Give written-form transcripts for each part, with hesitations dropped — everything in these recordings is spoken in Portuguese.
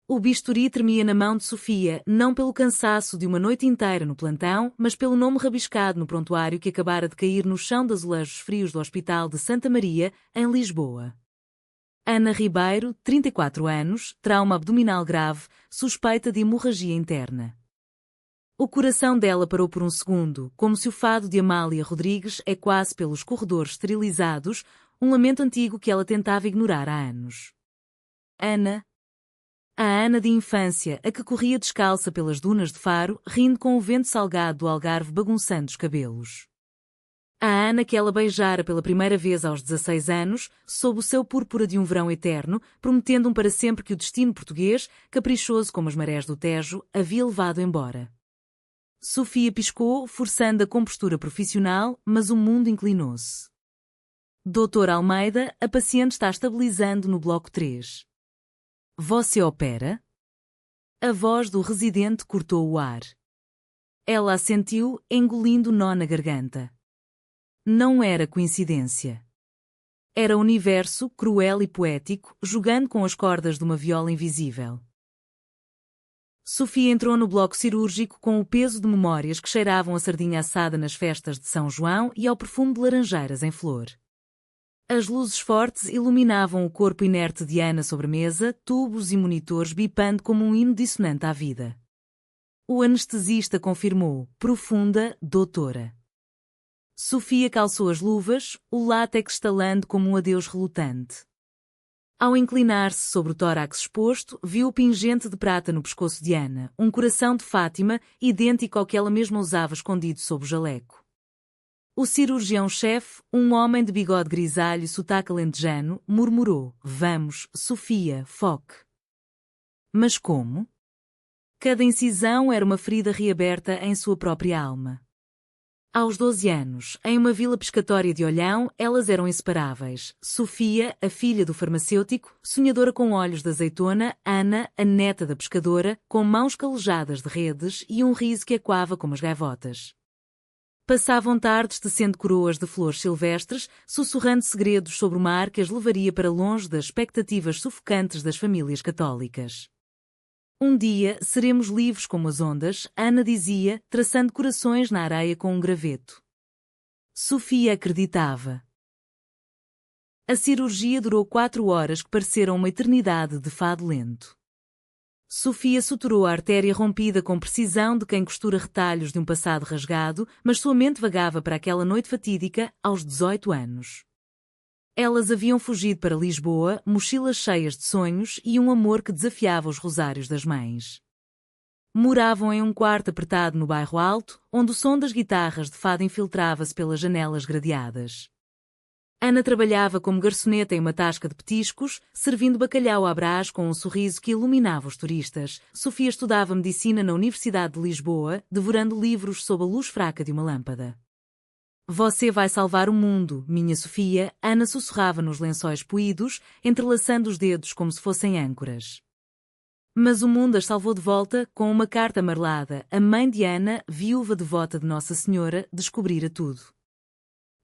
O bisturi tremia na mão de Sofia, não pelo cansaço de uma noite inteira no plantão, mas pelo nome rabiscado no prontuário que acabara de cair no chão de azulejos frios do Hospital de Santa Maria, em Lisboa. Ana Ribeiro, 34 anos, trauma abdominal grave, suspeita de hemorragia interna. O coração dela parou por um segundo, como se o fado de Amália Rodrigues ecoasse pelos corredores esterilizados, um lamento antigo que ela tentava ignorar há anos. Ana. A Ana de infância, a que corria descalça pelas dunas de Faro, rindo com o vento salgado do Algarve bagunçando os cabelos. A Ana que ela beijara pela primeira vez aos 16 anos, sob o céu púrpura de um verão eterno, prometendo um para sempre que o destino português, caprichoso como as marés do Tejo, havia levado embora. Sofia piscou, forçando a compostura profissional, mas o mundo inclinou-se. Doutor Almeida, a paciente está estabilizando no bloco 3. Você opera? A voz do residente cortou o ar. Ela assentiu, engolindo nó na garganta. Não era coincidência. Era o universo, cruel e poético, jogando com as cordas de uma viola invisível. Sofia entrou no bloco cirúrgico com o peso de memórias que cheiravam a sardinha assada nas festas de São João e ao perfume de laranjeiras em flor. As luzes fortes iluminavam o corpo inerte de Ana sobre a mesa, tubos e monitores bipando como um hino dissonante à vida. O anestesista confirmou, profunda, doutora. Sofia calçou as luvas, o látex estalando como um adeus relutante. Ao inclinar-se sobre o tórax exposto, viu o pingente de prata no pescoço de Ana, um coração de Fátima, idêntico ao que ela mesma usava escondido sob o jaleco. O cirurgião-chefe, um homem de bigode grisalho e sotaque alentejano, murmurou: Vamos, Sofia, foque. Mas como? Cada incisão era uma ferida reaberta em sua própria alma. Aos 12 anos, em uma vila pescatória de Olhão, elas eram inseparáveis. Sofia, a filha do farmacêutico, sonhadora com olhos de azeitona, Ana, a neta da pescadora, com mãos calejadas de redes e um riso que ecoava como as gaivotas. Passavam tardes tecendo coroas de flores silvestres, sussurrando segredos sobre o mar que as levaria para longe das expectativas sufocantes das famílias católicas. Um dia seremos livres como as ondas, Ana dizia, traçando corações na areia com um graveto. Sofia acreditava. A cirurgia durou 4 horas que pareceram uma eternidade de fado lento. Sofia suturou a artéria rompida com precisão de quem costura retalhos de um passado rasgado, mas sua mente vagava para aquela noite fatídica, aos 18 anos. Elas haviam fugido para Lisboa, mochilas cheias de sonhos e um amor que desafiava os rosários das mães. Moravam em um quarto apertado no bairro Alto, onde o som das guitarras de fado infiltrava-se pelas janelas gradeadas. Ana trabalhava como garçoneta em uma tasca de petiscos, servindo bacalhau à brás com um sorriso que iluminava os turistas. Sofia estudava medicina na Universidade de Lisboa, devorando livros sob a luz fraca de uma lâmpada. Você vai salvar o mundo, minha Sofia, Ana sussurrava nos lençóis poídos, entrelaçando os dedos como se fossem âncoras. Mas o mundo as salvou de volta, com uma carta amarelada. A mãe de Ana, viúva devota de Nossa Senhora, descobrira tudo.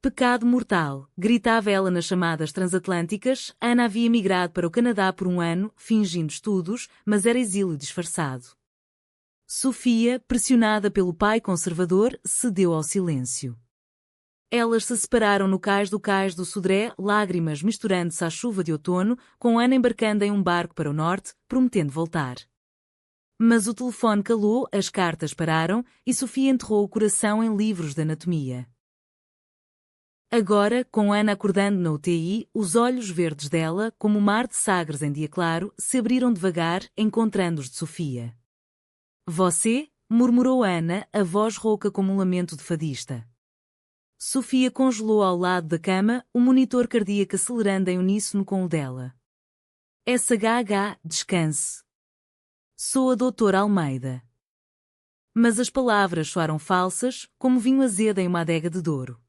Pecado mortal, gritava ela nas chamadas transatlânticas. Ana havia migrado para o Canadá por um ano, fingindo estudos, mas era exílio disfarçado. Sofia, pressionada pelo pai conservador, cedeu ao silêncio. Elas se separaram no cais do Sodré, lágrimas misturando-se à chuva de outono, com Ana embarcando em um barco para o norte, prometendo voltar. Mas o telefone calou, as cartas pararam, e Sofia enterrou o coração em livros de anatomia. Agora, com Ana acordando na UTI, os olhos verdes dela, como o mar de Sagres em dia claro, se abriram devagar, encontrando os de Sofia. Você? Murmurou Ana, a voz rouca como um lamento de fadista. Sofia congelou ao lado da cama, o monitor cardíaco acelerando em uníssono com o dela. SHH, descanse. Sou a doutora Almeida. Mas as palavras soaram falsas, como vinho azedo em uma adega de Douro.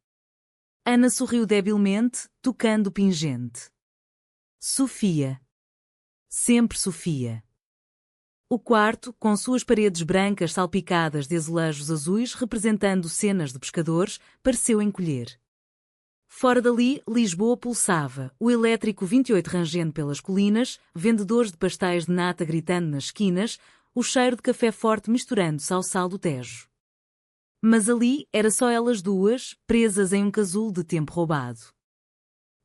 Ana sorriu debilmente, tocando o pingente. Sofia. Sempre Sofia. O quarto, com suas paredes brancas salpicadas de azulejos azuis representando cenas de pescadores, pareceu encolher. Fora dali, Lisboa pulsava, o elétrico 28 rangendo pelas colinas, vendedores de pastéis de nata gritando nas esquinas, o cheiro de café forte misturando-se ao sal do Tejo. Mas ali era só elas duas, presas em um casulo de tempo roubado.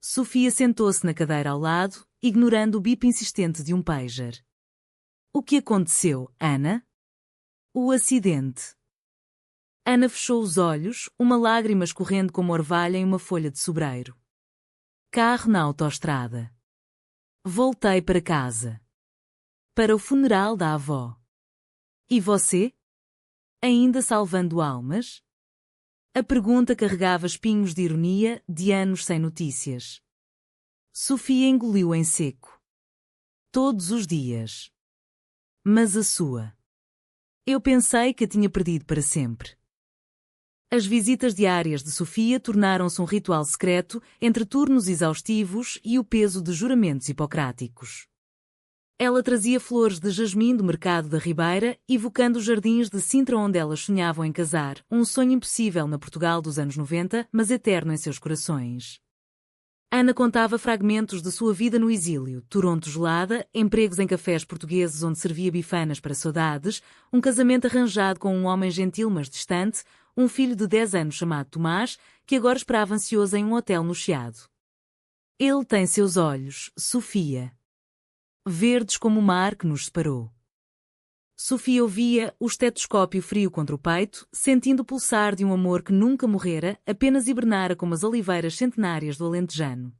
Sofia sentou-se na cadeira ao lado, ignorando o bip insistente de um pager. O que aconteceu, Ana? O acidente. Ana fechou os olhos, uma lágrima escorrendo como orvalho em uma folha de sobreiro. Carro na autoestrada. Voltei para casa. Para o funeral da avó. E você? Ainda salvando almas? A pergunta carregava espinhos de ironia, de anos sem notícias. Sofia engoliu em seco. Todos os dias. Mas a sua? Eu pensei que a tinha perdido para sempre. As visitas diárias de Sofia tornaram-se um ritual secreto entre turnos exaustivos e o peso de juramentos hipocráticos. Ela trazia flores de jasmim do mercado da Ribeira, evocando os jardins de Sintra onde elas sonhavam em casar, um sonho impossível na Portugal dos anos 90, mas eterno em seus corações. Ana contava fragmentos de sua vida no exílio, Toronto gelada, empregos em cafés portugueses onde servia bifanas para saudades, um casamento arranjado com um homem gentil mas distante, um filho de 10 anos chamado Tomás, que agora esperava ansioso em um hotel no Chiado. Ele tem seus olhos, Sofia. Verdes como o mar que nos separou. Sofia ouvia o estetoscópio frio contra o peito, sentindo o pulsar de um amor que nunca morrera, apenas hibernara como as oliveiras centenárias do Alentejano.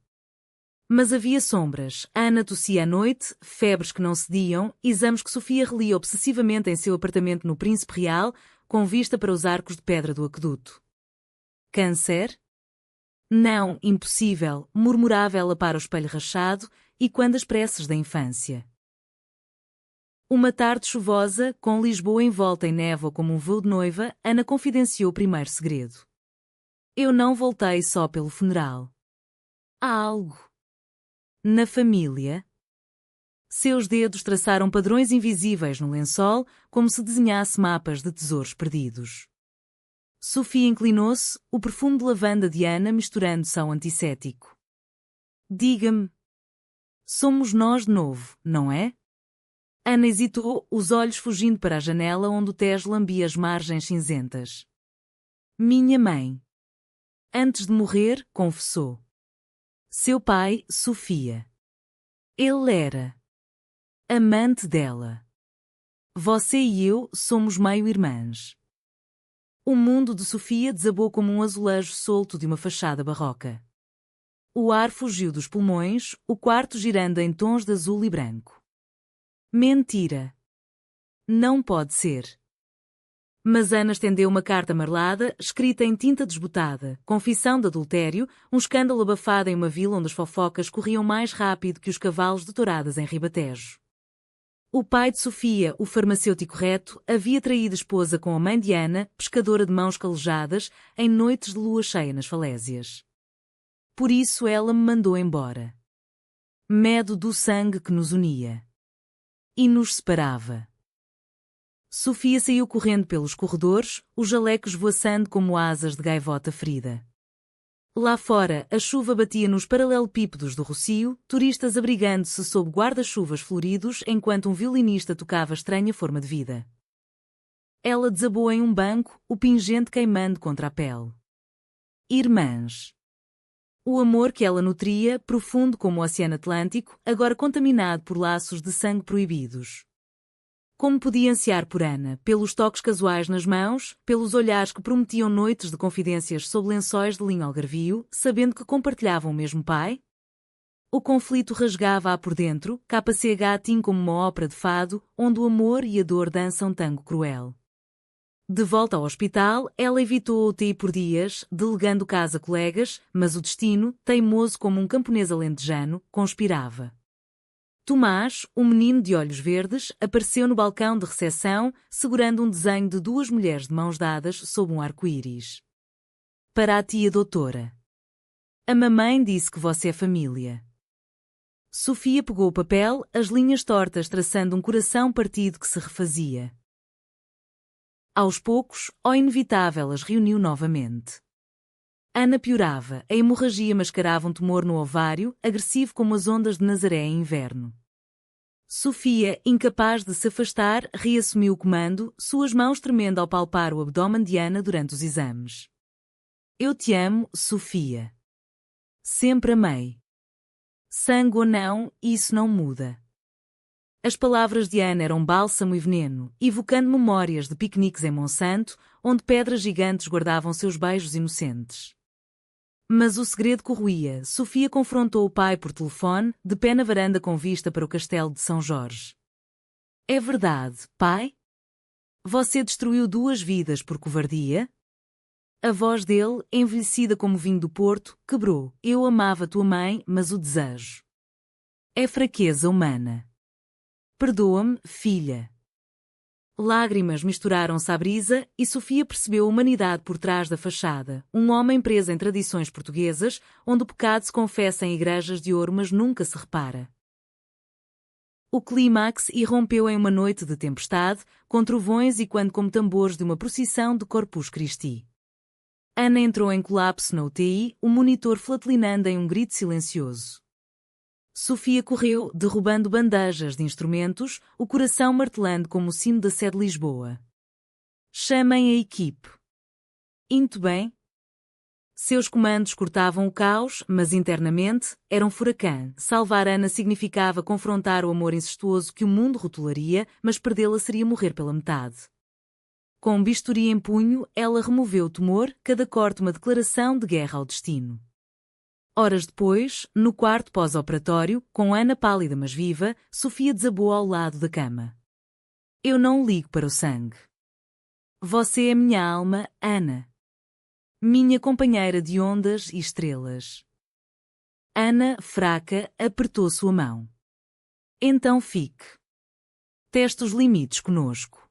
Mas havia sombras, Ana tossia à noite, febres que não cediam, exames que Sofia relia obsessivamente em seu apartamento no Príncipe Real, com vista para os arcos de pedra do aqueduto. Câncer? Não, impossível, murmurava ela para o espelho rachado, e quando as preces da infância. Uma tarde chuvosa, com Lisboa envolta em névoa como um véu de noiva, Ana confidenciou o primeiro segredo. Eu não voltei só pelo funeral. Há algo. Na família. Seus dedos traçaram padrões invisíveis no lençol, como se desenhasse mapas de tesouros perdidos. Sofia inclinou-se, o perfume de lavanda de Ana misturando-se ao antissético. Diga-me. Somos nós de novo, não é? Ana hesitou, os olhos fugindo para a janela onde o Tejo lambia as margens cinzentas. Minha mãe. Antes de morrer, confessou. Seu pai, Sofia. Ele era amante dela. Você e eu somos meio-irmãs. O mundo de Sofia desabou como um azulejo solto de uma fachada barroca. O ar fugiu dos pulmões, o quarto girando em tons de azul e branco. Mentira. Não pode ser. Mas Ana estendeu uma carta amarelada, escrita em tinta desbotada, confissão de adultério, um escândalo abafado em uma vila onde as fofocas corriam mais rápido que os cavalos de touradas em Ribatejo. O pai de Sofia, o farmacêutico reto, havia traído esposa com a mãe de Ana, pescadora de mãos calejadas, em noites de lua cheia nas falésias. Por isso ela me mandou embora. Medo do sangue que nos unia. E nos separava. Sofia saiu correndo pelos corredores, os jalecos voaçando como asas de gaivota ferida. Lá fora, a chuva batia nos paralelepípedos do Rocio, turistas abrigando-se sob guarda-chuvas floridos enquanto um violinista tocava estranha forma de vida. Ela desabou em um banco, o pingente queimando contra a pele. Irmãs. O amor que ela nutria, profundo como o Oceano Atlântico, agora contaminado por laços de sangue proibidos. Como podia ansiar por Ana, pelos toques casuais nas mãos, pelos olhares que prometiam noites de confidências sob lençóis de linho algarvio, sabendo que compartilhavam o mesmo pai? O conflito rasgava-a por dentro, KCH como uma ópera de fado, onde o amor e a dor dançam tango cruel. De volta ao hospital, ela evitou a UTI por dias, delegando o caso a colegas, mas o destino, teimoso como um camponês alentejano, conspirava. Tomás, um menino de olhos verdes, apareceu no balcão de recepção, segurando um desenho de duas mulheres de mãos dadas sob um arco-íris. Para a tia doutora. A mamãe disse que você é família. Sofia pegou o papel, as linhas tortas traçando um coração partido que se refazia. Aos poucos, ao inevitável as reuniu novamente. Ana piorava, a hemorragia mascarava um tumor no ovário, agressivo como as ondas de Nazaré em inverno. Sofia, incapaz de se afastar, reassumiu o comando, suas mãos tremendo ao palpar o abdômen de Ana durante os exames. Eu te amo, Sofia. Sempre amei. Sangue ou não, isso não muda. As palavras de Ana eram bálsamo e veneno, evocando memórias de piqueniques em Monsanto, onde pedras gigantes guardavam seus beijos inocentes. Mas o segredo corroía. Sofia confrontou o pai por telefone, de pé na varanda com vista para o castelo de São Jorge. É verdade, pai? Você destruiu 2 vidas por covardia? A voz dele, envelhecida como vinho do Porto, quebrou. Eu amava tua mãe, mas o desejo é fraqueza humana. Perdoa-me, filha. Lágrimas misturaram-se à brisa e Sofia percebeu a humanidade por trás da fachada, um homem preso em tradições portuguesas, onde o pecado se confessa em igrejas de ouro mas nunca se repara. O clímax irrompeu em uma noite de tempestade, com trovões e quando como tambores de uma procissão de Corpus Christi. Ana entrou em colapso na UTI, o monitor flatelinando em um grito silencioso. Sofia correu, derrubando bandejas de instrumentos, o coração martelando como o sino da Sé de Lisboa. Chamem a equipe. Indo bem? Seus comandos cortavam o caos, mas internamente, era um furacão. Salvar Ana significava confrontar o amor incestuoso que o mundo rotularia, mas perdê-la seria morrer pela metade. Com um bisturi em punho, ela removeu o tumor, cada corte uma declaração de guerra ao destino. Horas depois, no quarto pós-operatório, com Ana pálida mas viva, Sofia desabou ao lado da cama. Eu não ligo para o sangue. Você é minha alma, Ana. Minha companheira de ondas e estrelas. Ana, fraca, apertou sua mão. Então fique. Teste os limites conosco.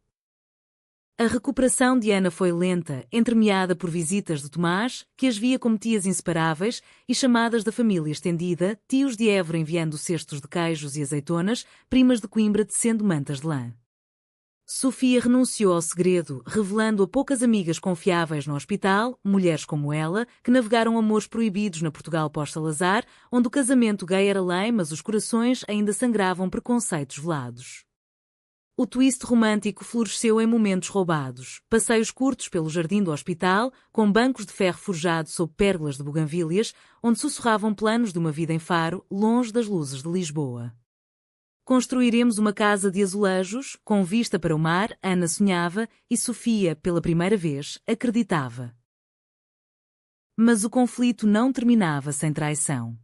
A recuperação de Ana foi lenta, entremeada por visitas de Tomás, que as via como tias inseparáveis, e chamadas da família estendida, tios de Évora enviando cestos de queijos e azeitonas, primas de Coimbra tecendo mantas de lã. Sofia renunciou ao segredo, revelando a poucas amigas confiáveis no hospital, mulheres como ela, que navegaram amores proibidos na Portugal pós-Salazar, onde o casamento gay era lei, mas os corações ainda sangravam preconceitos velados. O twist romântico floresceu em momentos roubados, passeios curtos pelo jardim do hospital, com bancos de ferro forjado sob pérgolas de buganvílias, onde sussurravam planos de uma vida em Faro, longe das luzes de Lisboa. Construiremos uma casa de azulejos, com vista para o mar, Ana sonhava, e Sofia, pela primeira vez, acreditava. Mas o conflito não terminava sem traição.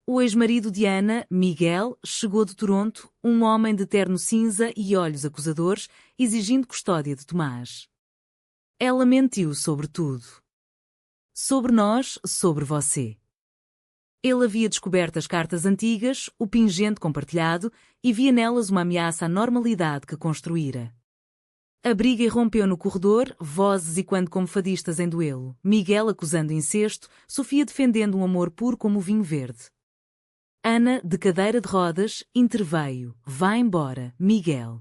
O ex-marido de Ana, Miguel, chegou de Toronto, um homem de terno cinza e olhos acusadores, exigindo custódia de Tomás. Ela mentiu sobre tudo. Sobre nós, sobre você. Ele havia descoberto as cartas antigas, o pingente compartilhado, e via nelas uma ameaça à normalidade que construíra. A briga irrompeu no corredor, vozes e quando como fadistas em duelo, Miguel acusando incesto, Sofia defendendo um amor puro como o vinho verde. Ana, de cadeira de rodas, interveio. Vá embora, Miguel.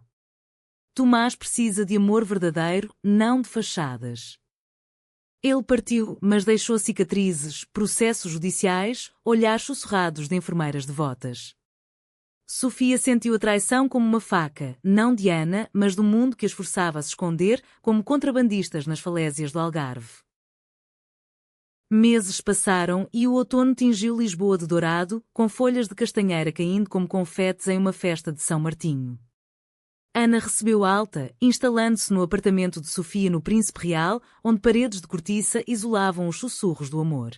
Tomás precisa de amor verdadeiro, não de fachadas. Ele partiu, mas deixou cicatrizes, processos judiciais, olhares sussurrados de enfermeiras devotas. Sofia sentiu a traição como uma faca, não de Ana, mas do mundo que as forçava a se esconder como contrabandistas nas falésias do Algarve. Meses passaram e o outono tingiu Lisboa de dourado, com folhas de castanheira caindo como confetes em uma festa de São Martinho. Ana recebeu alta, instalando-se no apartamento de Sofia no Príncipe Real, onde paredes de cortiça isolavam os sussurros do amor.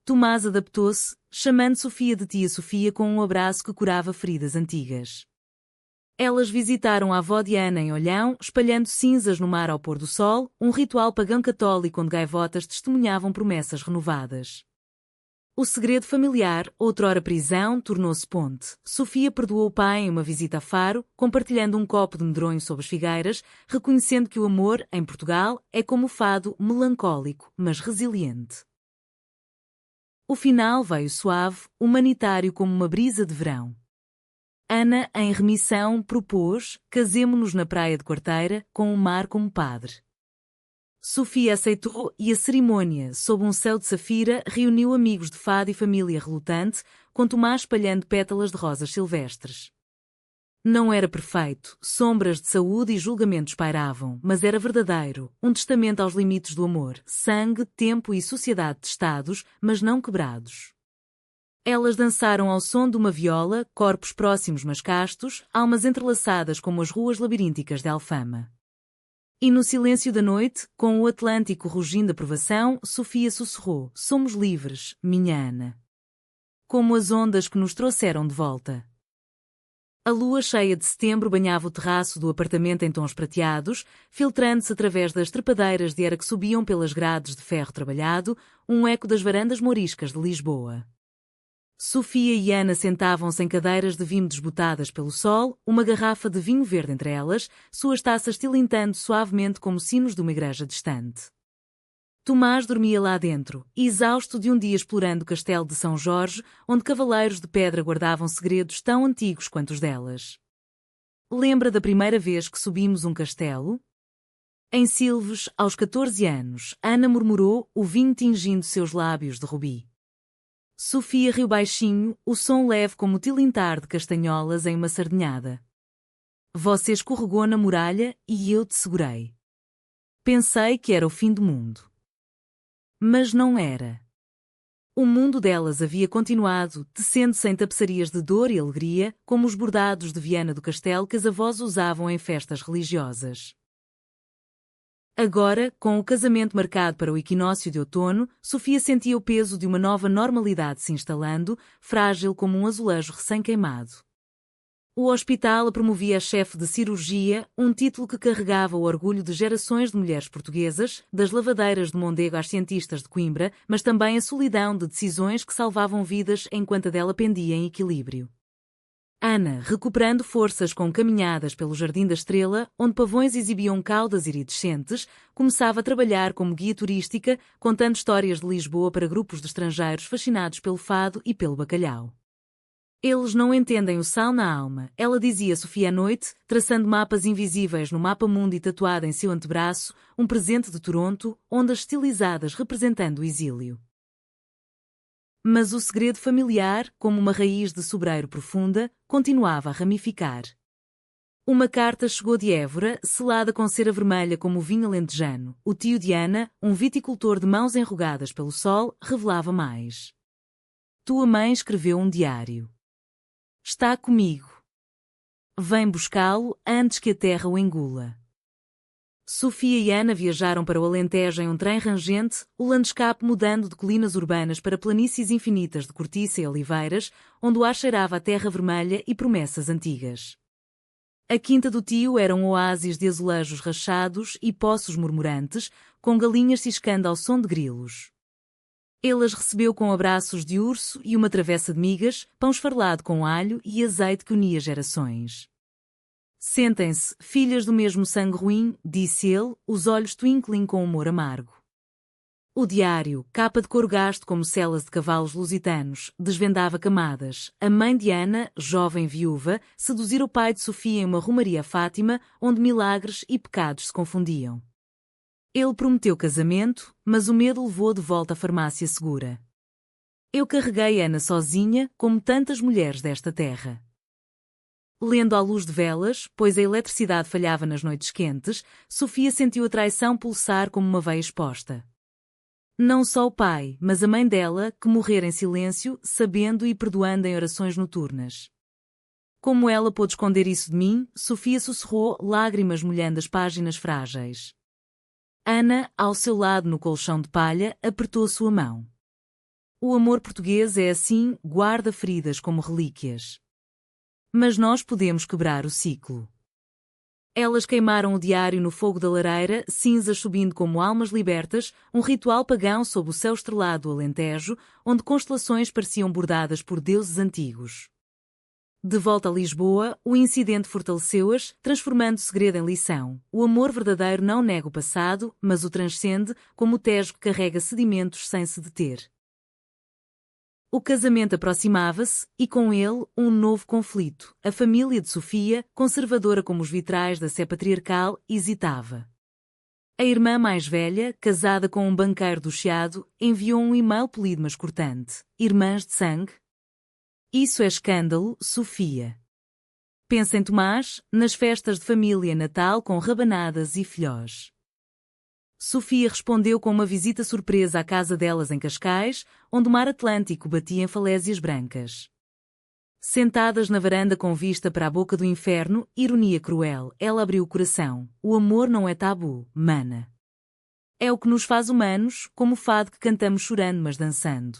Tomás adaptou-se, chamando Sofia de tia Sofia com um abraço que curava feridas antigas. Elas visitaram a avó de Ana em Olhão, espalhando cinzas no mar ao pôr do sol, um ritual pagão católico onde gaivotas testemunhavam promessas renovadas. O segredo familiar, outrora prisão, tornou-se ponte. Sofia perdoou o pai em uma visita a Faro, compartilhando um copo de medronho sob as figueiras, reconhecendo que o amor, em Portugal, é como o fado, melancólico, mas resiliente. O final veio suave, humanitário como uma brisa de verão. Ana, em remissão, propôs: casemo-nos na praia de Quarteira, com o mar como padre. Sofia aceitou e a cerimônia, sob um céu de safira, reuniu amigos de fado e família relutante, com Tomás espalhando pétalas de rosas silvestres. Não era perfeito, sombras de saúde e julgamentos pairavam, mas era verdadeiro, um testamento aos limites do amor, sangue, tempo e sociedade testados, mas não quebrados. Elas dançaram ao som de uma viola, corpos próximos mas castos, almas entrelaçadas como as ruas labirínticas de Alfama. E no silêncio da noite, com o Atlântico rugindo a provação, Sofia sussurrou: "Somos livres, minha Ana." Como as ondas que nos trouxeram de volta. A lua cheia de setembro banhava o terraço do apartamento em tons prateados, filtrando-se através das trepadeiras de era que subiam pelas grades de ferro trabalhado, um eco das varandas mouriscas de Lisboa. Sofia e Ana sentavam-se em cadeiras de vinho desbotadas pelo sol, uma garrafa de vinho verde entre elas, suas taças tilintando suavemente como sinos de uma igreja distante. Tomás dormia lá dentro, exausto de um dia explorando o castelo de São Jorge, onde cavaleiros de pedra guardavam segredos tão antigos quanto os delas. Lembra da primeira vez que subimos um castelo? Em Silves, aos 14 anos, Ana murmurou, o vinho tingindo seus lábios de rubi. Sofia riu baixinho, o som leve como o tilintar de castanholas em uma sardinhada. Você escorregou na muralha e eu te segurei. Pensei que era o fim do mundo. Mas não era. O mundo delas havia continuado, tecendo-se em tapeçarias de dor e alegria, como os bordados de Viana do Castelo que as avós usavam em festas religiosas. Agora, com o casamento marcado para o equinócio de outono, Sofia sentia o peso de uma nova normalidade se instalando, frágil como um azulejo recém-queimado. O hospital a promovia a chefe de cirurgia, um título que carregava o orgulho de gerações de mulheres portuguesas, das lavadeiras de Mondego às cientistas de Coimbra, mas também a solidão de decisões que salvavam vidas enquanto a dela pendia em equilíbrio. Ana, recuperando forças com caminhadas pelo Jardim da Estrela, onde pavões exibiam caudas iridescentes, começava a trabalhar como guia turística, contando histórias de Lisboa para grupos de estrangeiros fascinados pelo fado e pelo bacalhau. Eles não entendem o sal na alma, ela dizia Sofia à noite, traçando mapas invisíveis no mapa-mundo e tatuada em seu antebraço, um presente de Toronto, ondas estilizadas representando o exílio. Mas o segredo familiar, como uma raiz de sobreiro profunda, continuava a ramificar. Uma carta chegou de Évora, selada com cera vermelha como o vinho alentejano. O tio de Ana, um viticultor de mãos enrugadas pelo sol, revelava mais. Tua mãe escreveu um diário. Está comigo. Vem buscá-lo antes que a terra o engula. Sofia e Ana viajaram para o Alentejo em um trem rangente, o landscape mudando de colinas urbanas para planícies infinitas de cortiça e oliveiras, onde o ar cheirava a terra vermelha e promessas antigas. A quinta do tio era um oásis de azulejos rachados e poços murmurantes, com galinhas ciscando ao som de grilos. Ele as recebeu com abraços de urso e uma travessa de migas, pão esfarelado com alho e azeite que unia gerações. Sentem-se, filhas do mesmo sangue ruim, disse ele, os olhos twinkling com humor amargo. O diário, capa de couro gasto como celas de cavalos lusitanos, desvendava camadas. A mãe de Ana, jovem viúva, seduzira o pai de Sofia em uma romaria a Fátima, onde milagres e pecados se confundiam. Ele prometeu casamento, mas o medo levou de volta à farmácia segura. Eu carreguei Ana sozinha, como tantas mulheres desta terra. Lendo à luz de velas, pois a eletricidade falhava nas noites quentes, Sofia sentiu a traição pulsar como uma veia exposta. Não só o pai, mas a mãe dela, que morrera em silêncio, sabendo e perdoando em orações noturnas. Como ela pôde esconder isso de mim, Sofia sussurrou, lágrimas molhando as páginas frágeis. Ana, ao seu lado no colchão de palha, apertou sua mão. O amor português é assim, guarda feridas como relíquias. Mas nós podemos quebrar o ciclo. Elas queimaram o diário no fogo da lareira, cinzas subindo como almas libertas, um ritual pagão sob o céu estrelado do Alentejo, onde constelações pareciam bordadas por deuses antigos. De volta a Lisboa, o incidente fortaleceu-as, transformando o segredo em lição. O amor verdadeiro não nega o passado, mas o transcende, como o Tejo que carrega sedimentos sem se deter. O casamento aproximava-se, e com ele, um novo conflito. A família de Sofia, conservadora como os vitrais da sé patriarcal, hesitava. A irmã mais velha, casada com um banqueiro do Chiado, enviou um e-mail polido mas cortante. Irmãs de sangue? Isso é escândalo, Sofia. Pensa em Tomás, nas festas de família Natal com rabanadas e filhós. Sofia respondeu com uma visita surpresa à casa delas em Cascais, onde o mar Atlântico batia em falésias brancas. Sentadas na varanda com vista para a boca do inferno, ironia cruel, ela abriu o coração. O amor não é tabu, mana. É o que nos faz humanos, como o fado que cantamos chorando mas dançando.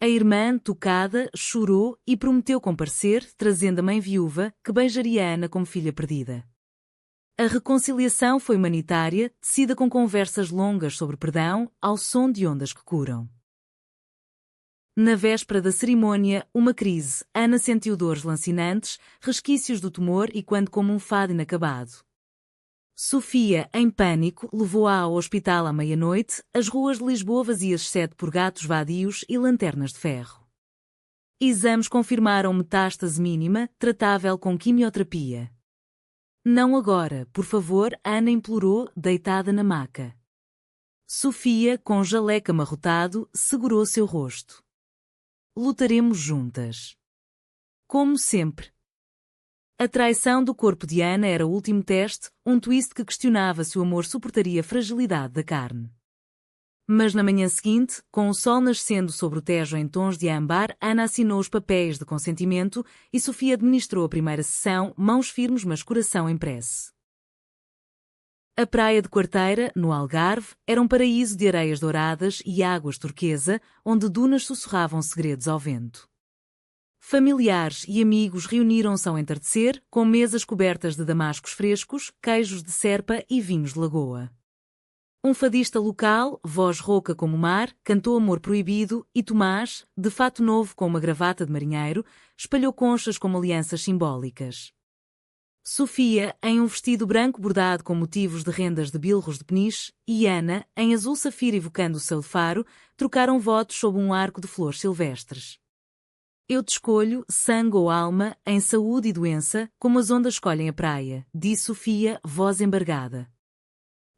A irmã, tocada, chorou e prometeu comparecer, trazendo a mãe viúva, que beijaria Ana como filha perdida. A reconciliação foi humanitária, tecida com conversas longas sobre perdão, ao som de ondas que curam. Na véspera da cerimônia, uma crise. Ana sentiu dores lancinantes, resquícios do tumor e quando como um fado inacabado. Sofia, em pânico, levou-a ao hospital à meia-noite, as ruas de Lisboa vazias exceto por gatos vadios e lanternas de ferro. Exames confirmaram metástase mínima, tratável com quimioterapia. Não agora, por favor, Ana implorou, deitada na maca. Sofia, com jaleco amarrotado, segurou seu rosto. Lutaremos juntas. Como sempre. A traição do corpo de Ana era o último teste, um twist que questionava se o amor suportaria a fragilidade da carne. Mas na manhã seguinte, com o sol nascendo sobre o Tejo em tons de âmbar, Ana assinou os papéis de consentimento e Sofia administrou a primeira sessão, mãos firmes mas coração em prece. A praia de Quarteira, no Algarve, era um paraíso de areias douradas e águas turquesa, onde dunas sussurravam segredos ao vento. Familiares e amigos reuniram-se ao entardecer, com mesas cobertas de damascos frescos, queijos de serpa e vinhos de lagoa. Um fadista local, voz rouca como o mar, cantou Amor Proibido e Tomás, de fato novo com uma gravata de marinheiro, espalhou conchas como alianças simbólicas. Sofia, em um vestido branco bordado com motivos de rendas de bilros de peniche, e Ana, em azul safira evocando o céu de faro, trocaram votos sob um arco de flores silvestres. Eu te escolho, sangue ou alma, em saúde e doença, como as ondas escolhem a praia, disse Sofia, voz embargada.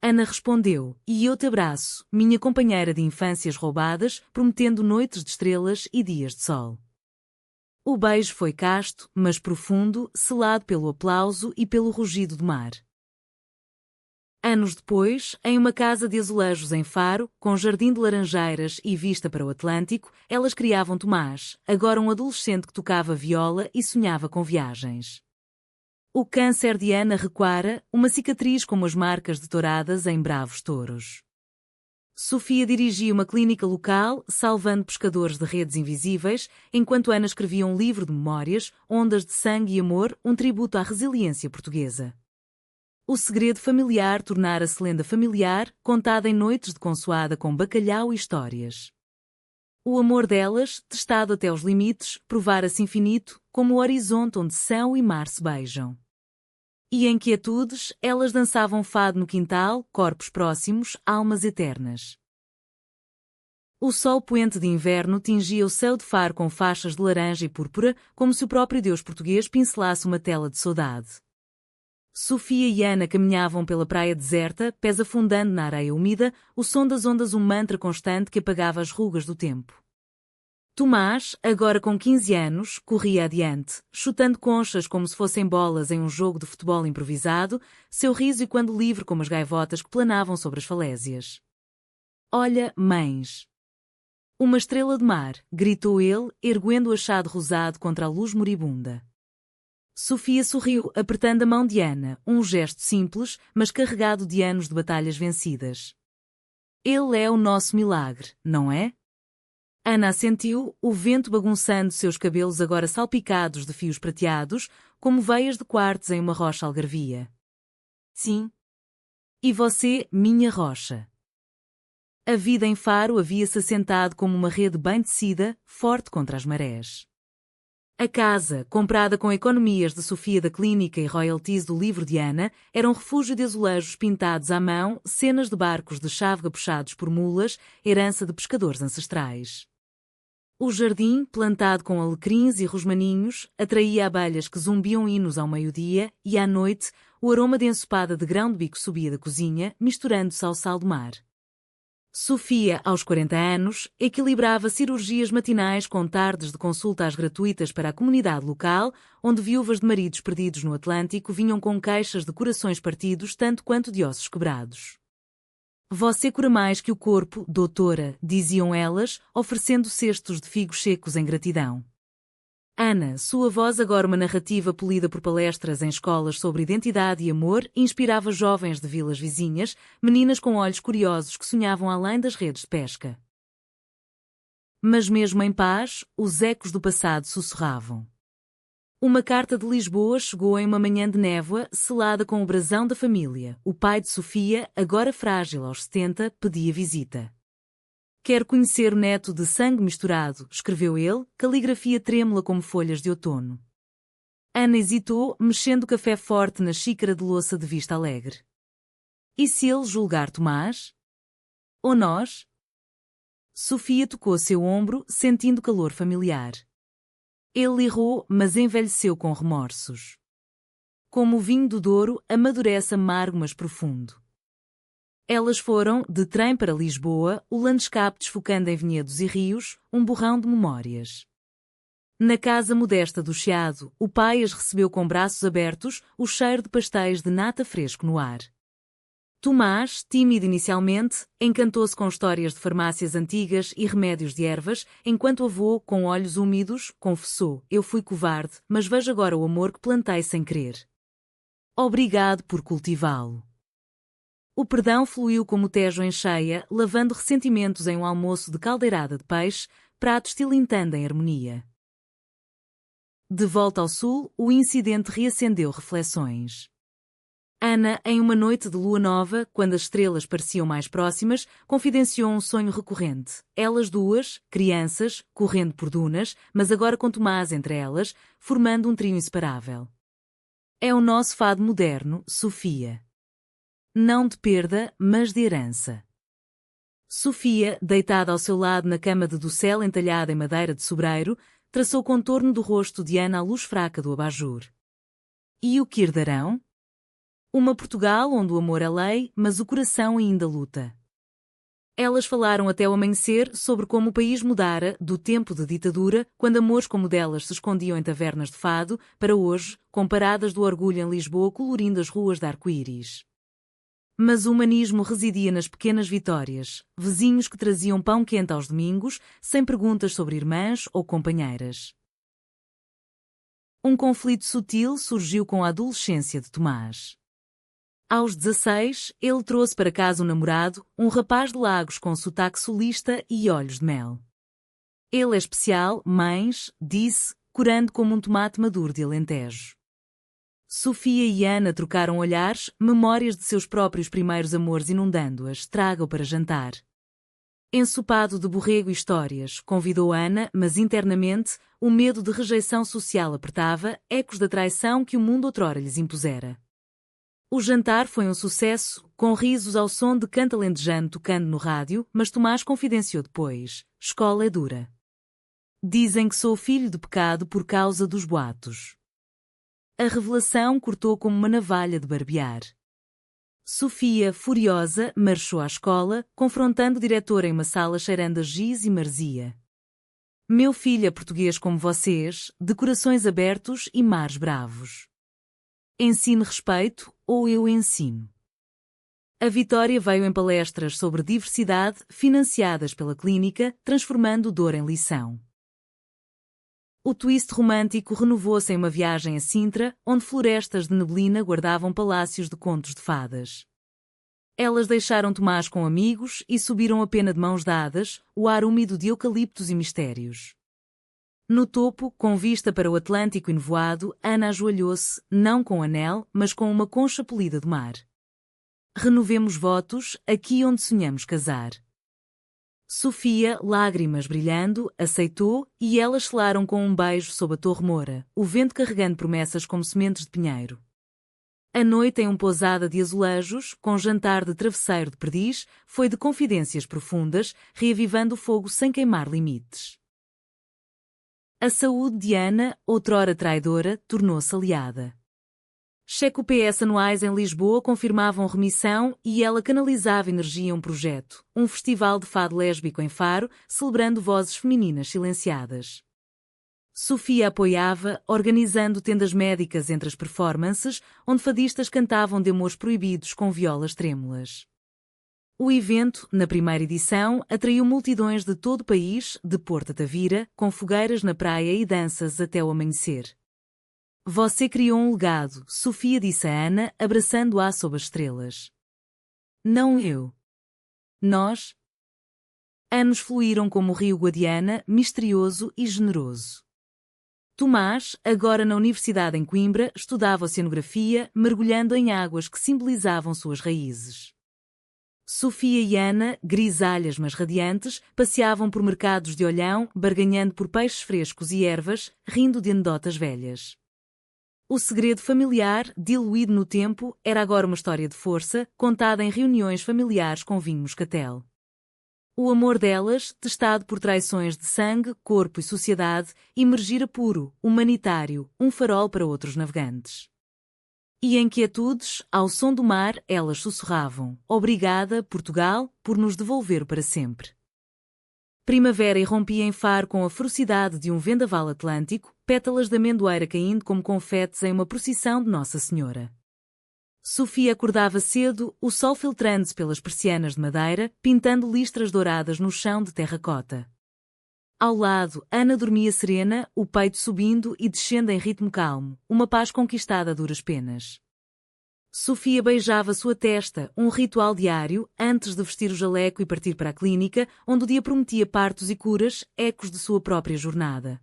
Ana respondeu, e eu te abraço, minha companheira de infâncias roubadas, prometendo noites de estrelas e dias de sol. O beijo foi casto, mas profundo, selado pelo aplauso e pelo rugido do mar. Anos depois, em uma casa de azulejos em Faro, com jardim de laranjeiras e vista para o Atlântico, elas criavam Tomás, agora um adolescente que tocava viola e sonhava com viagens. O câncer de Ana recuara, uma cicatriz como as marcas de touradas em bravos touros. Sofia dirigia uma clínica local, salvando pescadores de redes invisíveis, enquanto Ana escrevia um livro de memórias, Ondas de Sangue e Amor, um tributo à resiliência portuguesa. O segredo familiar tornara-se lenda familiar, contada em noites de consoada com bacalhau e histórias. O amor delas, testado até os limites, provara-se infinito, como o horizonte onde céu e mar se beijam. E em quietudes, elas dançavam fado no quintal, corpos próximos, almas eternas. O sol poente de inverno tingia o céu de Faro com faixas de laranja e púrpura, como se o próprio Deus português pincelasse uma tela de saudade. Sofia e Ana caminhavam pela praia deserta, pés afundando na areia úmida, o som das ondas um mantra constante que apagava as rugas do tempo. Tomás, agora com 15 anos, corria adiante, chutando conchas como se fossem bolas em um jogo de futebol improvisado, seu riso e quando livre como as gaivotas que planavam sobre as falésias. Olha, mães! Uma estrela de mar, gritou ele, erguendo o achado rosado contra a luz moribunda. Sofia sorriu, apertando a mão de Ana, um gesto simples, mas carregado de anos de batalhas vencidas. Ele é o nosso milagre, não é? Ana assentiu, o vento bagunçando seus cabelos agora salpicados de fios prateados, como veias de quartzo em uma rocha algarvia. Sim. E você, minha rocha. A vida em Faro havia-se assentado como uma rede bem tecida, forte contra as marés. A casa, comprada com economias de Sofia da clínica e royalties do livro de Ana, era um refúgio de azulejos pintados à mão, cenas de barcos de chávega puxados por mulas, herança de pescadores ancestrais. O jardim, plantado com alecrins e rosmaninhos, atraía abelhas que zumbiam hinos ao meio-dia e, à noite, o aroma de ensopada de grão de bico subia da cozinha, misturando-se ao sal do mar. Sofia, aos 40 anos, equilibrava cirurgias matinais com tardes de consultas gratuitas para a comunidade local, onde viúvas de maridos perdidos no Atlântico vinham com caixas de corações partidos tanto quanto de ossos quebrados. Você cura mais que o corpo, doutora, diziam elas, oferecendo cestos de figos secos em gratidão. Ana, sua voz agora uma narrativa polida por palestras em escolas sobre identidade e amor, inspirava jovens de vilas vizinhas, meninas com olhos curiosos que sonhavam além das redes de pesca. Mas mesmo em paz, os ecos do passado sussurravam. Uma carta de Lisboa chegou em uma manhã de névoa, selada com o brasão da família. O pai de Sofia, agora frágil aos 70, pedia visita. Quero conhecer o neto de sangue misturado, escreveu ele, caligrafia trêmula como folhas de outono. Ana hesitou, mexendo o café forte na xícara de louça de vista alegre. E se ele julgar Tomás? Ou nós? Sofia tocou seu ombro, sentindo calor familiar. Ele errou, mas envelheceu com remorsos. Como o vinho do Douro, amadurece amargo mas profundo. Elas foram, de trem para Lisboa, o landscape desfocando em vinhedos e rios, um borrão de memórias. Na casa modesta do Chiado, o pai as recebeu com braços abertos, o cheiro de pastéis de nata fresco no ar. Tomás, tímido inicialmente, encantou-se com histórias de farmácias antigas e remédios de ervas, enquanto o avô, com olhos úmidos, confessou: eu fui covarde, mas vejo agora o amor que plantei sem querer. Obrigado por cultivá-lo. O perdão fluiu como o Tejo em cheia, lavando ressentimentos em um almoço de caldeirada de peixe, pratos tilintando em harmonia. De volta ao sul, o incidente reacendeu reflexões. Ana, em uma noite de lua nova, quando as estrelas pareciam mais próximas, confidenciou um sonho recorrente. Elas duas, crianças, correndo por dunas, mas agora com Tomás entre elas, formando um trio inseparável. É o nosso fado moderno, Sofia. Não de perda, mas de herança. Sofia, deitada ao seu lado na cama de docel entalhada em madeira de sobreiro, traçou o contorno do rosto de Ana à luz fraca do abajur. E o que herdarão? Uma Portugal onde o amor é lei, mas o coração ainda luta. Elas falaram até o amanhecer sobre como o país mudara do tempo de ditadura, quando amores como delas se escondiam em tavernas de fado, para hoje, com paradas do orgulho em Lisboa colorindo as ruas de arco-íris. Mas o humanismo residia nas pequenas vitórias, vizinhos que traziam pão quente aos domingos, sem perguntas sobre irmãs ou companheiras. Um conflito sutil surgiu com a adolescência de Tomás. Aos 16, ele trouxe para casa um namorado, um rapaz de Lagos com sotaque sulista e olhos de mel. Ele é especial, mães, disse, corando como um tomate maduro de Alentejo. Sofia e Ana trocaram olhares, memórias de seus próprios primeiros amores inundando-as, traga-o para jantar. Ensopado de borrego e histórias, convidou Ana, mas internamente, o medo de rejeição social apertava, ecos da traição que o mundo outrora lhes impusera. O jantar foi um sucesso, com risos ao som de canto alentejano tocando no rádio, mas Tomás confidenciou depois: escola é dura. Dizem que sou filho de pecado por causa dos boatos. A revelação cortou como uma navalha de barbear. Sofia, furiosa, marchou à escola, confrontando o diretor em uma sala cheirando a giz e marzia. Meu filho é português como vocês, de corações abertos e mares bravos. Ensine respeito, ou eu ensino. A vitória veio em palestras sobre diversidade, financiadas pela clínica, transformando dor em lição. O twist romântico renovou-se em uma viagem a Sintra, onde florestas de neblina guardavam palácios de contos de fadas. Elas deixaram Tomás com amigos e subiram a pena de mãos dadas, o ar úmido de eucaliptos e mistérios. No topo, com vista para o Atlântico enevoado, Ana ajoelhou-se, não com anel, mas com uma concha polida de mar. Renovemos votos, aqui onde sonhamos casar. Sofia, lágrimas brilhando, aceitou, e elas selaram com um beijo sob a Torre Moura, o vento carregando promessas como sementes de pinheiro. A noite em uma pousada de azulejos, com jantar de travesseiro de perdiz, foi de confidências profundas, reavivando o fogo sem queimar limites. A saúde de Ana, outrora traidora, tornou-se aliada. Check-UPS anuais em Lisboa confirmavam remissão e ela canalizava energia em um projeto, um festival de fado lésbico em Faro, celebrando vozes femininas silenciadas. Sofia apoiava, organizando tendas médicas entre as performances, onde fadistas cantavam de amores proibidos com violas trêmulas. O evento, na primeira edição, atraiu multidões de todo o país, de Porto a Tavira, com fogueiras na praia e danças até o amanhecer. Você criou um legado, Sofia disse a Ana, abraçando-a sob as estrelas. Não eu. Nós. Anos fluíram como o rio Guadiana, misterioso e generoso. Tomás, agora na Universidade em Coimbra, estudava oceanografia, mergulhando em águas que simbolizavam suas raízes. Sofia e Ana, grisalhas mas radiantes, passeavam por mercados de Olhão, barganhando por peixes frescos e ervas, rindo de anedotas velhas. O segredo familiar, diluído no tempo, era agora uma história de força, contada em reuniões familiares com vinho moscatel. O amor delas, testado por traições de sangue, corpo e sociedade, emergira puro, humanitário, um farol para outros navegantes. E em quietudes, ao som do mar, elas sussurravam: Obrigada, Portugal, por nos devolver para sempre. Primavera irrompia em Faro com a ferocidade de um vendaval atlântico, pétalas de amendoeira caindo como confetes em uma procissão de Nossa Senhora. Sofia acordava cedo, o sol filtrando-se pelas persianas de madeira, pintando listras douradas no chão de terracota. Ao lado, Ana dormia serena, o peito subindo e descendo em ritmo calmo, uma paz conquistada a duras penas. Sofia beijava sua testa, um ritual diário, antes de vestir o jaleco e partir para a clínica, onde o dia prometia partos e curas, ecos de sua própria jornada.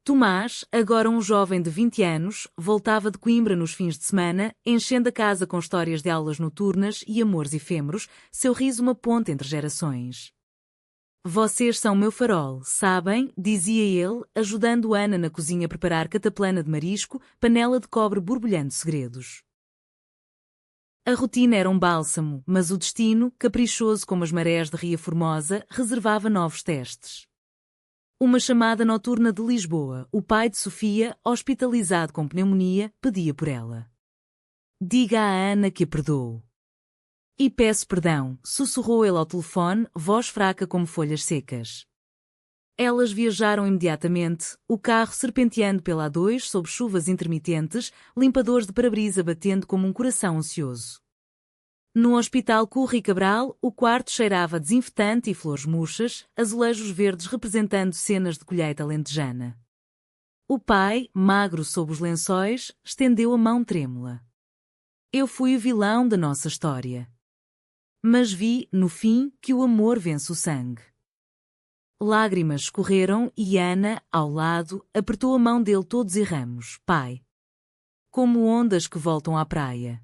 Tomás, agora um jovem de 20 anos, voltava de Coimbra nos fins de semana, enchendo a casa com histórias de aulas noturnas e amores efêmeros, seu riso uma ponte entre gerações. Vocês são meu farol, sabem, dizia ele, ajudando Ana na cozinha a preparar cataplana de marisco, panela de cobre borbulhando segredos. A rotina era um bálsamo, mas o destino, caprichoso como as marés de Ria Formosa, reservava novos testes. Uma chamada noturna de Lisboa, o pai de Sofia, hospitalizado com pneumonia, pedia por ela. Diga à Ana que a perdoo. E peço perdão, sussurrou ele ao telefone, voz fraca como folhas secas. Elas viajaram imediatamente, o carro serpenteando pela A2 sob chuvas intermitentes, limpadores de para-brisa batendo como um coração ansioso. No Hospital Curri Cabral, o quarto cheirava a desinfetante e flores murchas, azulejos verdes representando cenas de colheita alentejana. O pai, magro sob os lençóis, estendeu a mão trêmula. Eu fui o vilão da nossa história. Mas vi, no fim, que o amor vence o sangue. Lágrimas escorreram e Ana, ao lado, apertou a mão dele todos e ramos, pai. Como ondas que voltam à praia.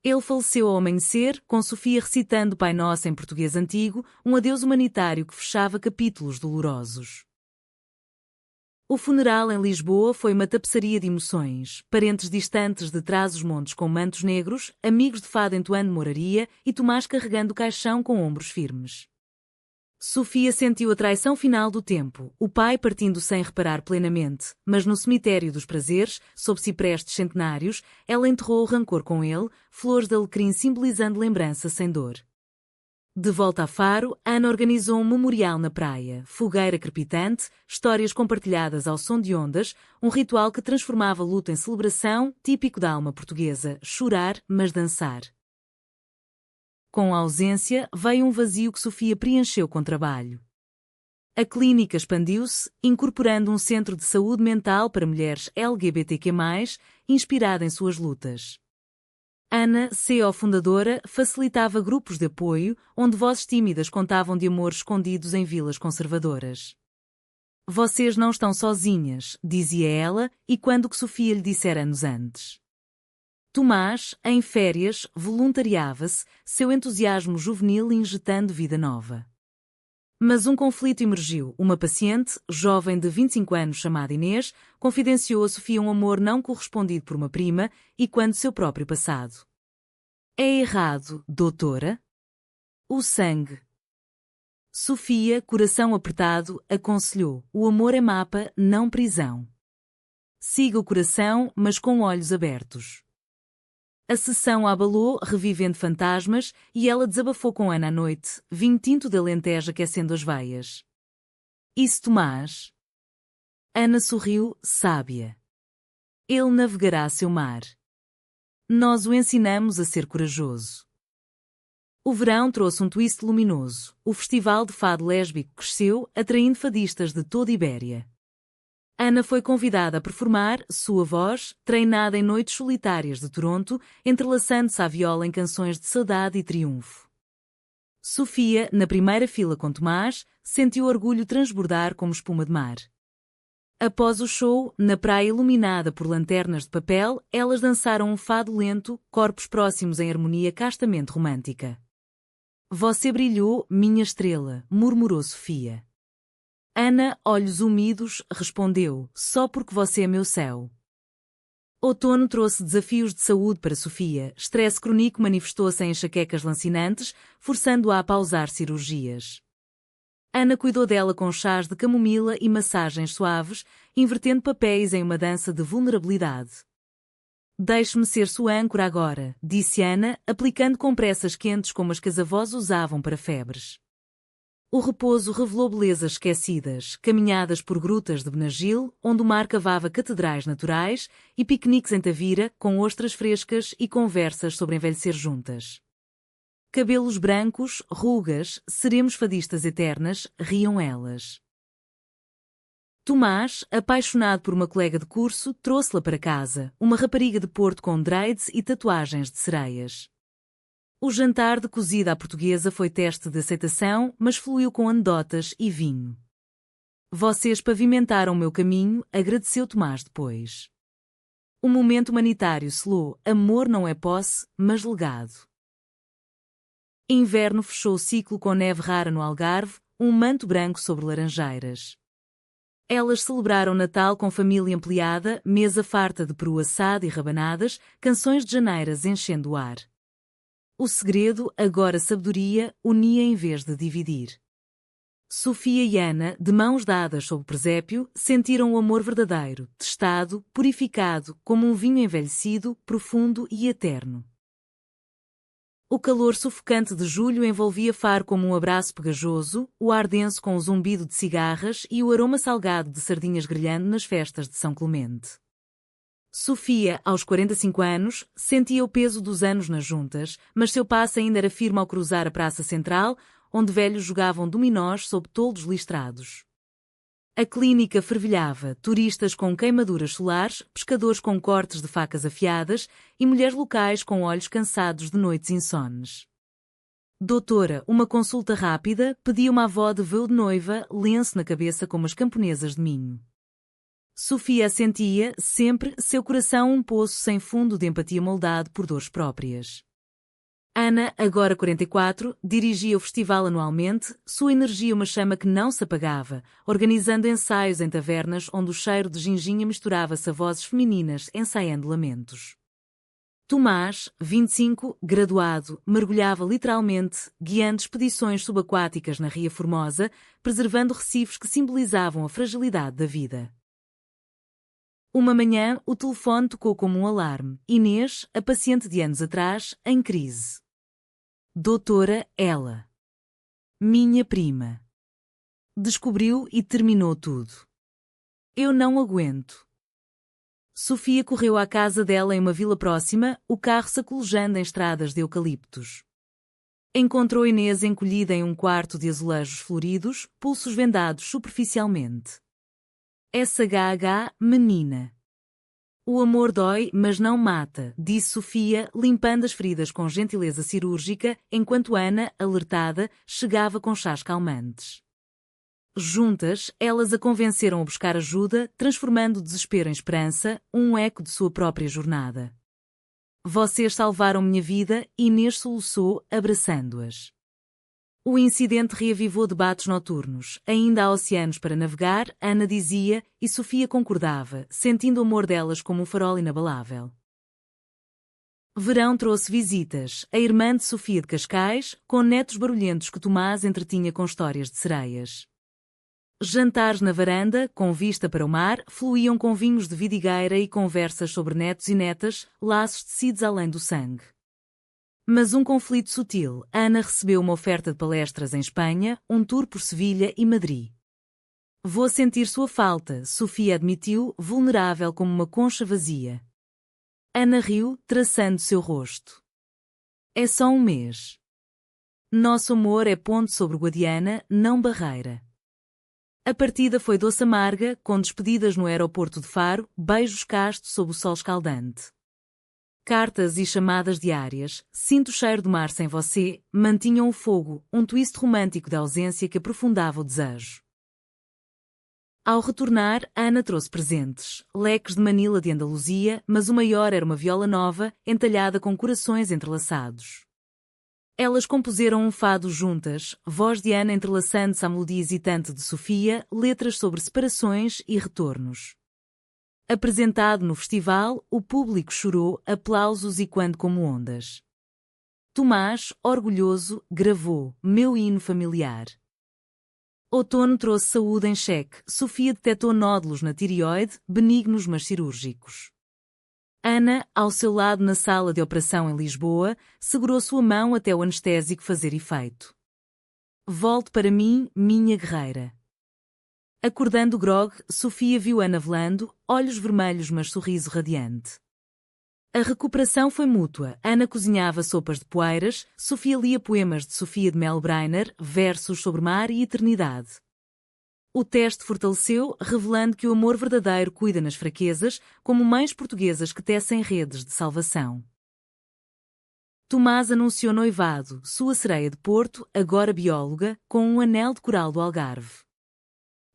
Ele faleceu ao amanhecer, com Sofia recitando Pai Nosso em português antigo, um adeus humanitário que fechava capítulos dolorosos. O funeral em Lisboa foi uma tapeçaria de emoções, parentes distantes de trás os montes com mantos negros, amigos de fado entoando moraria e Tomás carregando o caixão com ombros firmes. Sofia sentiu a traição final do tempo, o pai partindo sem reparar plenamente, mas no cemitério dos prazeres, sob ciprestes centenários, ela enterrou o rancor com ele, flores de alecrim simbolizando lembrança sem dor. De volta a Faro, Ana organizou um memorial na praia, fogueira crepitante, histórias compartilhadas ao som de ondas, um ritual que transformava luto em celebração, típico da alma portuguesa, chorar, mas dançar. Com a ausência, veio um vazio que Sofia preencheu com trabalho. A clínica expandiu-se, incorporando um centro de saúde mental para mulheres LGBTQ+, inspirado em suas lutas. Ana, CEO fundadora, facilitava grupos de apoio, onde vozes tímidas contavam de amores escondidos em vilas conservadoras. Vocês não estão sozinhas, dizia ela, e quando que Sofia lhe dissera anos antes. Tomás, em férias, voluntariava-se, seu entusiasmo juvenil injetando vida nova. Mas um conflito emergiu. Uma paciente, jovem de 25 anos chamada Inês, confidenciou a Sofia um amor não correspondido por uma prima e quando seu próprio passado. É errado, doutora? O sangue. Sofia, coração apertado, aconselhou: o amor é mapa, não prisão. Siga o coração, mas com olhos abertos. A sessão a abalou, revivendo fantasmas, e ela desabafou com Ana à noite, vinho tinto de Alentejo aquecendo as veias. Isso, Tomás? Ana sorriu, sábia. Ele navegará seu mar. Nós o ensinamos a ser corajoso. O verão trouxe um twist luminoso. O festival de fado lésbico cresceu, atraindo fadistas de toda Ibéria. Ana foi convidada a performar, sua voz, treinada em noites solitárias de Toronto, entrelaçando-se à viola em canções de saudade e triunfo. Sofia, na primeira fila com Tomás, sentiu orgulho transbordar como espuma de mar. Após o show, na praia iluminada por lanternas de papel, elas dançaram um fado lento, corpos próximos em harmonia castamente romântica. Você brilhou, minha estrela, murmurou Sofia. Ana, olhos úmidos, respondeu: só porque você é meu céu. Outono trouxe desafios de saúde para Sofia. Estresse crônico manifestou-se em enxaquecas lancinantes, forçando-a a pausar cirurgias. Ana cuidou dela com chás de camomila e massagens suaves, invertendo papéis em uma dança de vulnerabilidade. Deixe-me ser sua âncora agora, disse Ana, aplicando compressas quentes como as que as avós usavam para febres. O repouso revelou belezas esquecidas, caminhadas por grutas de Benagil, onde o mar cavava catedrais naturais, e piqueniques em Tavira, com ostras frescas e conversas sobre envelhecer juntas. Cabelos brancos, rugas, seremos fadistas eternas, riam elas. Tomás, apaixonado por uma colega de curso, trouxe-la para casa, uma rapariga de Porto com dreads e tatuagens de sereias. O jantar de cozida à portuguesa foi teste de aceitação, mas fluiu com anedotas e vinho. Vocês pavimentaram o meu caminho, agradeceu Tomás depois. O momento humanitário selou: amor não é posse, mas legado. Inverno fechou o ciclo com neve rara no Algarve, um manto branco sobre laranjeiras. Elas celebraram Natal com família ampliada, mesa farta de peru assado e rabanadas, canções de janeiras enchendo o ar. O segredo, agora sabedoria, unia em vez de dividir. Sofia e Ana, de mãos dadas sob o presépio, sentiram o amor verdadeiro, testado, purificado, como um vinho envelhecido, profundo e eterno. O calor sufocante de julho envolvia Faro como um abraço pegajoso, o ar denso com o zumbido de cigarras e o aroma salgado de sardinhas grelhando nas festas de São Clemente. Sofia, aos 45 anos, sentia o peso dos anos nas juntas, mas seu passo ainda era firme ao cruzar a praça central, onde velhos jogavam dominós sob toldos listrados. A clínica fervilhava, turistas com queimaduras solares, pescadores com cortes de facas afiadas e mulheres locais com olhos cansados de noites insones. Doutora, uma consulta rápida, pedia uma avó de véu de noiva, lenço na cabeça como as camponesas de Minho. Sofia sentia, sempre, seu coração um poço sem fundo de empatia moldado por dores próprias. Ana, agora 44, dirigia o festival anualmente, sua energia uma chama que não se apagava, organizando ensaios em tavernas onde o cheiro de ginginha misturava-se a vozes femininas ensaiando lamentos. Tomás, 25, graduado, mergulhava literalmente, guiando expedições subaquáticas na Ria Formosa, preservando recifes que simbolizavam a fragilidade da vida. Uma manhã, o telefone tocou como um alarme. Inês, a paciente de anos atrás, em crise. Doutora, ela. Minha prima. Descobriu e terminou tudo. Eu não aguento. Sofia correu à casa dela em uma vila próxima, o carro sacolejando em estradas de eucaliptos. Encontrou Inês encolhida em um quarto de azulejos floridos, pulsos vendados superficialmente. SHH, menina. O amor dói, mas não mata, disse Sofia, limpando as feridas com gentileza cirúrgica, enquanto Ana, alertada, chegava com chás calmantes. Juntas, elas a convenceram a buscar ajuda, transformando o desespero em esperança, um eco de sua própria jornada. Vocês salvaram minha vida, Inês soluçou, abraçando-as. O incidente reavivou debates noturnos. Ainda há oceanos para navegar, Ana dizia, e Sofia concordava, sentindo o amor delas como um farol inabalável. Verão trouxe visitas, a irmã de Sofia de Cascais, com netos barulhentos que Tomás entretinha com histórias de sereias. Jantares na varanda, com vista para o mar, fluíam com vinhos de vidigueira e conversas sobre netos e netas, laços tecidos além do sangue. Mas um conflito sutil. Ana recebeu uma oferta de palestras em Espanha, um tour por Sevilha e Madrid. Vou sentir sua falta, Sofia admitiu, vulnerável como uma concha vazia. Ana riu, traçando seu rosto. É só um mês. Nosso amor é ponte sobre Guadiana, não barreira. A partida foi doce amarga, com despedidas no aeroporto de Faro, beijos castos sob o sol escaldante. Cartas e chamadas diárias, sinto o cheiro do mar sem você, mantinham o fogo, um twist romântico da ausência que aprofundava o desejo. Ao retornar, Ana trouxe presentes, leques de Manila de Andaluzia, mas o maior era uma viola nova, entalhada com corações entrelaçados. Elas compuseram um fado juntas, voz de Ana entrelaçando-se à melodia hesitante de Sofia, letras sobre separações e retornos. Apresentado no festival, o público chorou, aplausos e quando como ondas. Tomás, orgulhoso, gravou, meu hino familiar. Outono trouxe saúde em xeque, Sofia detectou nódulos na tireoide, benignos mas cirúrgicos. Ana, ao seu lado na sala de operação em Lisboa, segurou sua mão até o anestésico fazer efeito. Volte para mim, minha guerreira. Acordando o grog, Sofia viu Ana velando, olhos vermelhos mas sorriso radiante. A recuperação foi mútua. Ana cozinhava sopas de poeiras, Sofia lia poemas de Sofia de Melbreiner, versos sobre mar e eternidade. O teste fortaleceu, revelando que o amor verdadeiro cuida nas fraquezas, como mães portuguesas que tecem redes de salvação. Tomás anunciou noivado, sua sereia de Porto, agora bióloga, com um anel de coral do Algarve.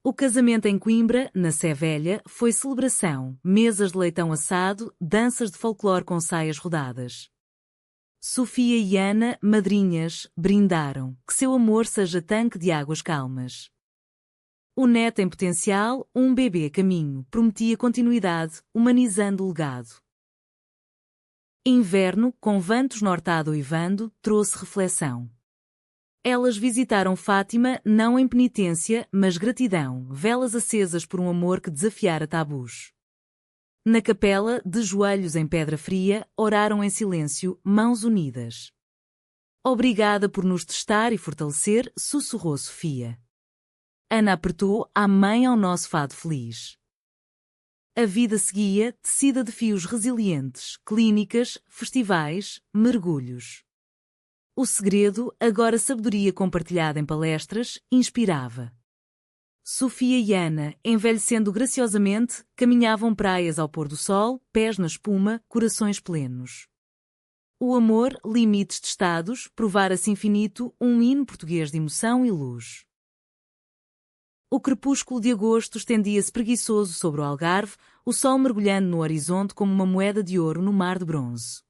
O casamento em Coimbra, na Sé Velha, foi celebração, mesas de leitão assado, danças de folclore com saias rodadas. Sofia e Ana, madrinhas, brindaram, que seu amor seja tanque de águas calmas. O neto em potencial, um bebê a caminho, prometia continuidade, humanizando o legado. Inverno, com ventos nortado uivando, trouxe reflexão. Elas visitaram Fátima, não em penitência, mas gratidão, velas acesas por um amor que desafiara tabus. Na capela, de joelhos em pedra fria, oraram em silêncio, mãos unidas. Obrigada por nos testar e fortalecer, sussurrou Sofia. Ana apertou a mãe ao nosso fado feliz. A vida seguia, tecida de fios resilientes, clínicas, festivais, mergulhos. O segredo, agora sabedoria compartilhada em palestras, inspirava. Sofia e Ana, envelhecendo graciosamente, caminhavam praias ao pôr do sol, pés na espuma, corações plenos. O amor, limites testados, provara-se infinito, um hino português de emoção e luz. O crepúsculo de agosto estendia-se preguiçoso sobre o Algarve, o sol mergulhando no horizonte como uma moeda de ouro no mar de bronze.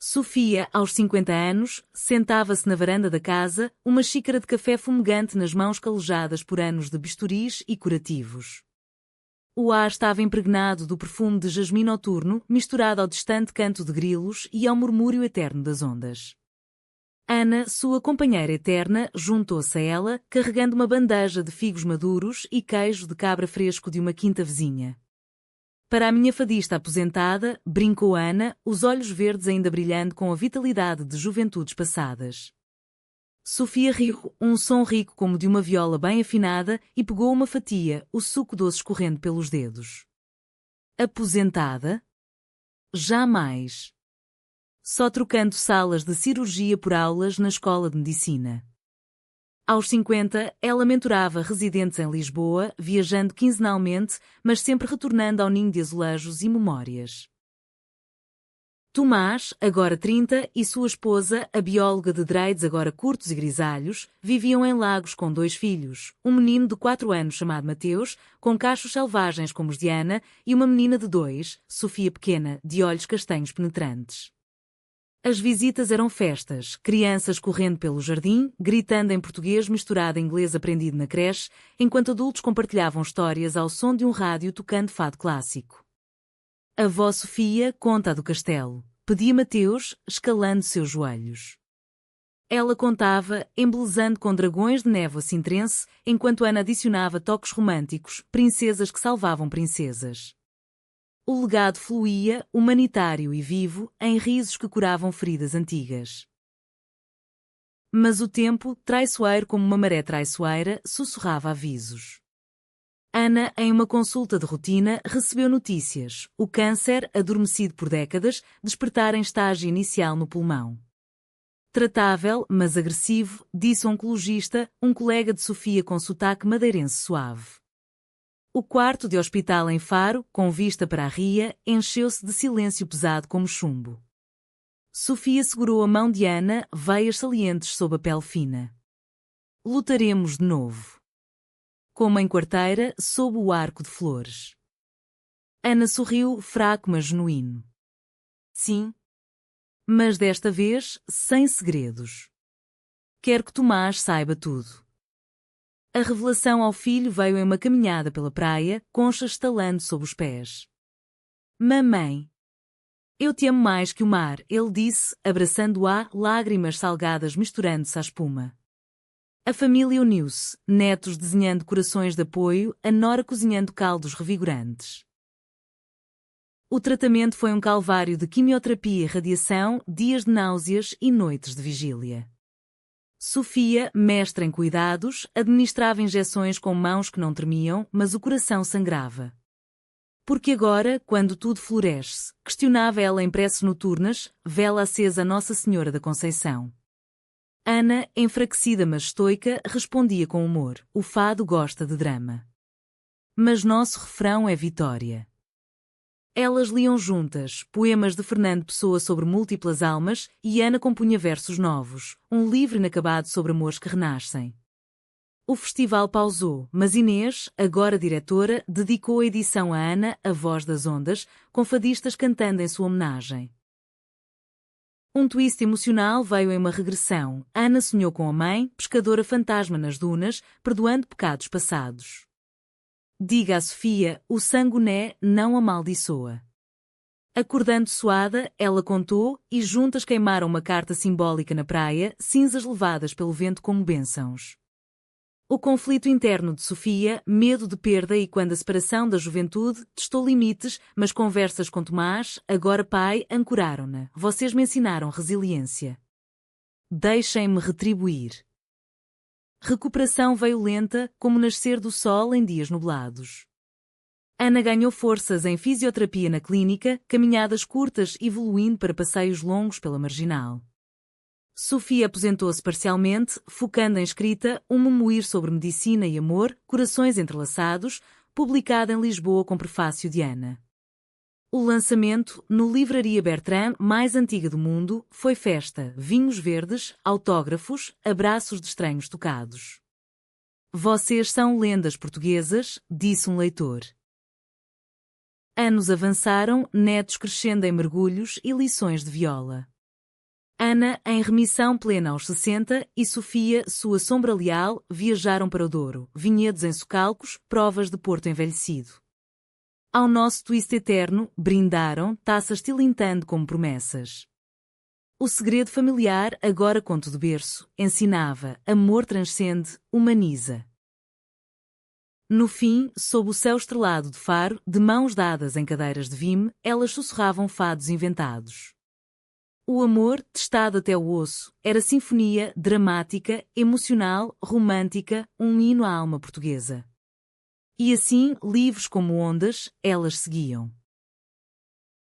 Sofia, aos 50 anos, sentava-se na varanda da casa, uma xícara de café fumegante nas mãos calejadas por anos de bisturis e curativos. O ar estava impregnado do perfume de jasmim noturno, misturado ao distante canto de grilos e ao murmúrio eterno das ondas. Ana, sua companheira eterna, juntou-se a ela, carregando uma bandeja de figos maduros e queijo de cabra fresco de uma quinta vizinha. Para a minha fadista aposentada, brincou Ana, os olhos verdes ainda brilhando com a vitalidade de juventudes passadas. Sofia riu, um som rico como de uma viola bem afinada, e pegou uma fatia, o suco doce escorrendo pelos dedos. Aposentada? Jamais. Só trocando salas de cirurgia por aulas na escola de medicina. Aos 50, ela mentorava residentes em Lisboa, viajando quinzenalmente, mas sempre retornando ao ninho de azulejos e memórias. Tomás, agora 30, e sua esposa, a bióloga de dreads agora curtos e grisalhos, viviam em Lagos com 2 filhos, um menino de 4 anos chamado Mateus, com cachos selvagens como os de Ana, e uma menina de 2, Sofia pequena, de olhos castanhos penetrantes. As visitas eram festas, crianças correndo pelo jardim, gritando em português misturado a inglês aprendido na creche, enquanto adultos compartilhavam histórias ao som de um rádio tocando fado clássico. A avó Sofia conta a do castelo. pedia Mateus, escalando seus joelhos. Ela contava, embelezando com dragões de névoa sintrense, enquanto Ana adicionava toques românticos, princesas que salvavam princesas. O legado fluía, humanitário e vivo, em risos que curavam feridas antigas. Mas o tempo, traiçoeiro como uma maré traiçoeira, sussurrava avisos. Ana, em uma consulta de rotina, recebeu notícias. O câncer, adormecido por décadas, despertara em estágio inicial no pulmão. Tratável, mas agressivo, disse o oncologista, um colega de Sofia com sotaque madeirense suave. O quarto de hospital em Faro, com vista para a ria, encheu-se de silêncio pesado como chumbo. Sofia segurou a mão de Ana, veias salientes sob a pele fina. Lutaremos de novo. Como em quarteira, sob o arco de flores. Ana sorriu, fraco mas genuíno. Sim. Mas desta vez, sem segredos. Quero que Tomás saiba tudo. A revelação ao filho veio em uma caminhada pela praia, conchas estalando sob os pés. Mamãe. Eu te amo mais que o mar, ele disse, abraçando-a, lágrimas salgadas misturando-se à espuma. A família uniu-se, netos desenhando corações de apoio, a nora cozinhando caldos revigorantes. O tratamento foi um calvário de quimioterapia e radiação, dias de náuseas e noites de vigília. Sofia, mestra em cuidados, administrava injeções com mãos que não tremiam, mas o coração sangrava. Porque agora, quando tudo floresce, questionava ela em preces noturnas, vela acesa a Nossa Senhora da Conceição. Ana, enfraquecida mas estoica, respondia com humor, o fado gosta de drama. Mas nosso refrão é vitória. Elas liam juntas, poemas de Fernando Pessoa sobre múltiplas almas, e Ana compunha versos novos, um livro inacabado sobre amores que renascem. O festival pausou, mas Inês, agora diretora, dedicou a edição a Ana, a voz das ondas, com fadistas cantando em sua homenagem. Um twist emocional veio em uma regressão. Ana sonhou com a mãe, pescadora fantasma nas dunas, perdoando pecados passados. Diga a Sofia, o sanguiné não amaldiçoa. Acordando suada, ela contou, e juntas queimaram uma carta simbólica na praia, cinzas levadas pelo vento como bênçãos. O conflito interno de Sofia, medo de perda e quando a separação da juventude, testou limites, mas conversas com Tomás, agora pai, ancoraram-na. Vocês me ensinaram resiliência. Deixem-me retribuir. Recuperação veio lenta, como nascer do sol em dias nublados. Ana ganhou forças em fisioterapia na clínica, caminhadas curtas evoluindo para passeios longos pela marginal. Sofia aposentou-se parcialmente, focando em escrita, um memoir sobre medicina e amor, Corações Entrelaçados, publicado em Lisboa com prefácio de Ana. O lançamento, no Livraria Bertrand, mais antiga do mundo, foi festa, vinhos verdes, autógrafos, abraços de estranhos tocados. Vocês são lendas portuguesas, disse um leitor. Anos avançaram, netos crescendo em mergulhos e lições de viola. Ana, em remissão plena aos 60, e Sofia, sua sombra leal, viajaram para o Douro, vinhedos em socalcos, provas de Porto envelhecido. Ao nosso twist eterno, brindaram, taças tilintando como promessas. O segredo familiar, agora conto de berço, ensinava, amor transcende, humaniza. No fim, sob o céu estrelado de Faro, de mãos dadas em cadeiras de vime, elas sussurravam fados inventados. O amor, testado até o osso, era sinfonia dramática, emocional, romântica, um hino à alma portuguesa. E assim, livres como ondas, elas seguiam.